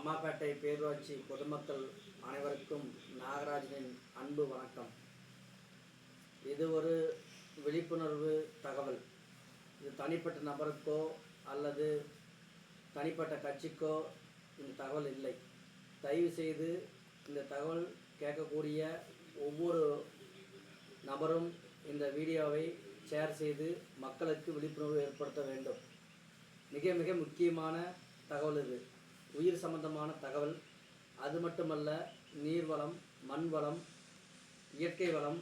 அம்மாப்பேட்டை பேரூராட்சி பொதுமக்கள் அனைவருக்கும் நாகராஜனின் அன்பு வணக்கம். இது ஒரு விழிப்புணர்வு தகவல். இது தனிப்பட்ட நபருக்கோ அல்லது தனிப்பட்ட கட்சிக்கோ இந்த தகவல் இல்லை. தயவு செய்து இந்த தகவல் கேட்கக்கூடிய ஒவ்வொரு நபரும் இந்த வீடியோவை ஷேர் செய்து மக்களுக்கு விழிப்புணர்வு ஏற்படுத்த வேண்டும். மிக மிக முக்கியமான தகவல் இது. உயிர் சம்பந்தமான தகவல். அது மட்டுமல்ல, நீர்வளம், மண் வளம், இயற்கை வளம்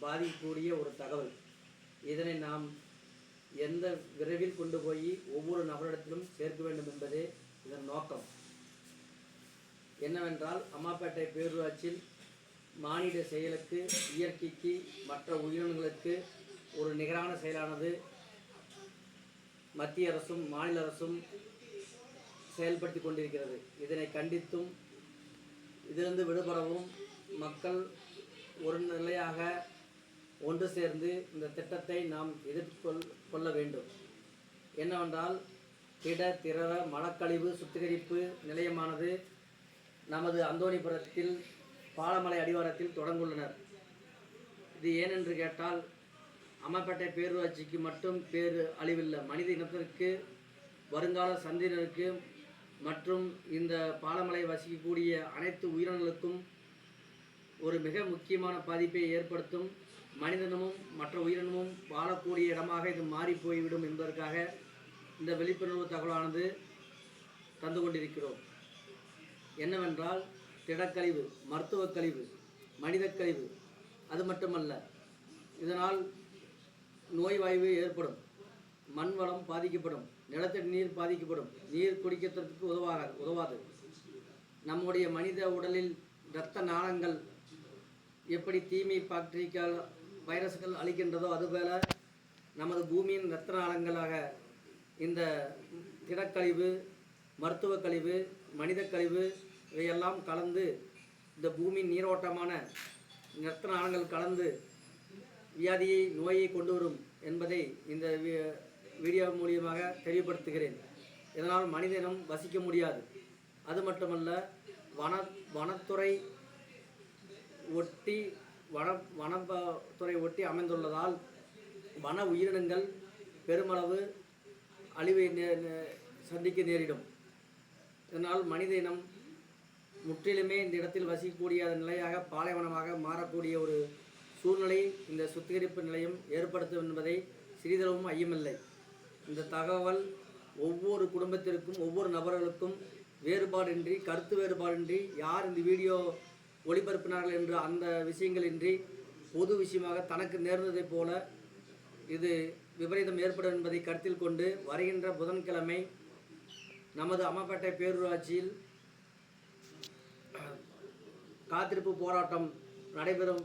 பாதிக்கக்கூடிய ஒரு தகவல். இதனை நாம் எந்த விரைவில் கொண்டு போய் ஒவ்வொரு நபரிடத்திலும் சேர்க்க வேண்டும் என்பதே இதன் நோக்கம். என்னவென்றால், அம்மாப்பேட்டை பேரூராட்சியில் மானிட செயலுக்கு, இயற்கைக்கு, மற்ற உயிரினங்களுக்கு ஒரு நிகரான செயலானது மத்திய அரசும் மாநில அரசும் செயல்படுத்தி கொண்டிருக்கிறது. இதனை கண்டித்தும் இதிலிருந்து விடுபடவும் மக்கள் ஒரு நிலையாக ஒன்று சேர்ந்து இந்த திட்டத்தை நாம் எதிர்கொள்ள வேண்டும். என்னவென்றால், திட திரவ மலக்கழிவு சுத்திகரிப்பு நிலையமானது நமது அந்தோணிபுரத்தில் பாலமலை அடிவாரத்தில் தொடங்குள்ளனர். இது ஏனென்று கேட்டால், அம்மாப்பேட்டை பேரூராட்சிக்கு மட்டும் பேரு அழிவில்லை, மனித இனத்திற்கு, வருங்கால சந்ததியினருக்கு மற்றும் இந்த பாலமலை வசிக்கக்கூடிய அனைத்து உயிரினங்களுக்கும் ஒரு மிக முக்கியமான பாதிப்பை ஏற்படுத்தும். மனிதனமும் மற்ற உயிரினமும் வாழக்கூடிய இடமாக இது மாறி போய்விடும் என்பதற்காக இந்த விழிப்புணர்வு தகவலானது தந்து கொண்டிருக்கிறோம். என்னவென்றால், திடக்கழிவு, மருத்துவ கழிவு, மனித கழிவு, அது மட்டுமல்ல, இதனால் நோய்வாய்வு ஏற்படும், மண் வளம் பாதிக்கப்படும், நிலத்தடி நீர் பாதிக்கப்படும், நீர் குடிக்கிறதுக்கு உதவாது. நம்முடைய மனித உடலில் இரத்த நாளங்கள் எப்படி தீமை, பாக்டீரியாக்கள், வைரஸ்கள் அளிக்கின்றதோ அதுபோல நமது பூமியின் இரத்த நாளங்களாக இந்த திடக்கழிவு, மருத்துவ கழிவு, மனித கழிவு இவையெல்லாம் கலந்து இந்த பூமியின் நீரோட்டமான இரத்த நாளங்கள் கலந்து வியாதியை, நோயை கொண்டு வரும் என்பதை இந்த வீடியோ மூலியமாக தெளிவுபடுத்துகிறேன். இதனால் மனிதனம் வசிக்க முடியாது. அது மட்டுமல்ல, வனத்துறை ஒட்டி அமைந்துள்ளதால் வன உயிரினங்கள் பெருமளவு அழிவை சந்திக்க நேரிடும். இதனால் மனித இனம் முற்றிலுமே இந்த இடத்தில் வசிக்கக்கூடிய நிலையாக பாலைவனமாக மாறக்கூடிய ஒரு சூழ்நிலை இந்த சுத்திகரிப்பு நிலையம் ஏற்படுத்தும் என்பதை சிறிதளவும் ஐயமில்லை. இந்த தகவல் ஒவ்வொரு குடும்பத்திற்கும், ஒவ்வொரு நபர்களுக்கும் வேறுபாடின்றி, கருத்து வேறுபாடின்றி, யார் இந்த வீடியோ ஒளிபரப்பினார்கள் என்ற அந்த விஷயங்களின்றி பொது விஷயமாக தனக்கு நேர்ந்ததைப் போல இது விபரீதம் ஏற்படும் என்பதை கருத்தில் கொண்டு வருகின்ற புதன்கிழமை நமது அம்மாப்பேட்டை பேரூராட்சியில் காத்திருப்பு போராட்டம் நடைபெறும்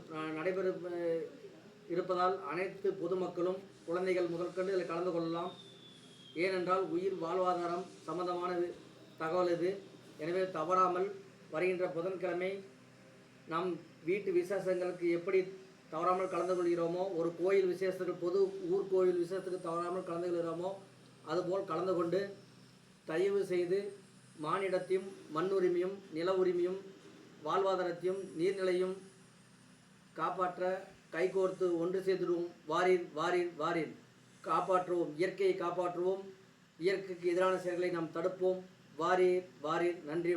இருப்பதால் அனைத்து பொதுமக்களும், குழந்தைகள் முதற்கொண்டு இதில் கலந்து கொள்ளலாம். ஏனென்றால் உயிர் வாழ்வாதாரம் சம்பந்தமான தகவல் இது. எனவே தவறாமல் வருகின்ற புதன்கிழமை நாம் வீட்டு விசேஷங்களுக்கு எப்படி தவறாமல் கலந்து கொள்கிறோமோ, ஒரு கோயில் விசேஷத்துக்கு, பொது ஊர் கோயில் விசேஷத்துக்கு தவறாமல் கலந்து கொள்கிறோமோ அதுபோல் கலந்து கொண்டு தயவு செய்து மானிடத்தையும், மண் உரிமையும், நில உரிமையும், வாழ்வாதாரத்தையும், நீர்நிலையும் காப்பாற்ற கைகோர்த்து ஒன்று சேர்த்துடுவோம். வாரீர் வாரீர் வாரீர், காப்பாற்றுவோம், இயற்கையை காப்பாற்றுவோம், இயற்கைக்கு எதிரான செயல்களை நாம் தடுப்போம். வாரீர் வாரீர். நன்றி.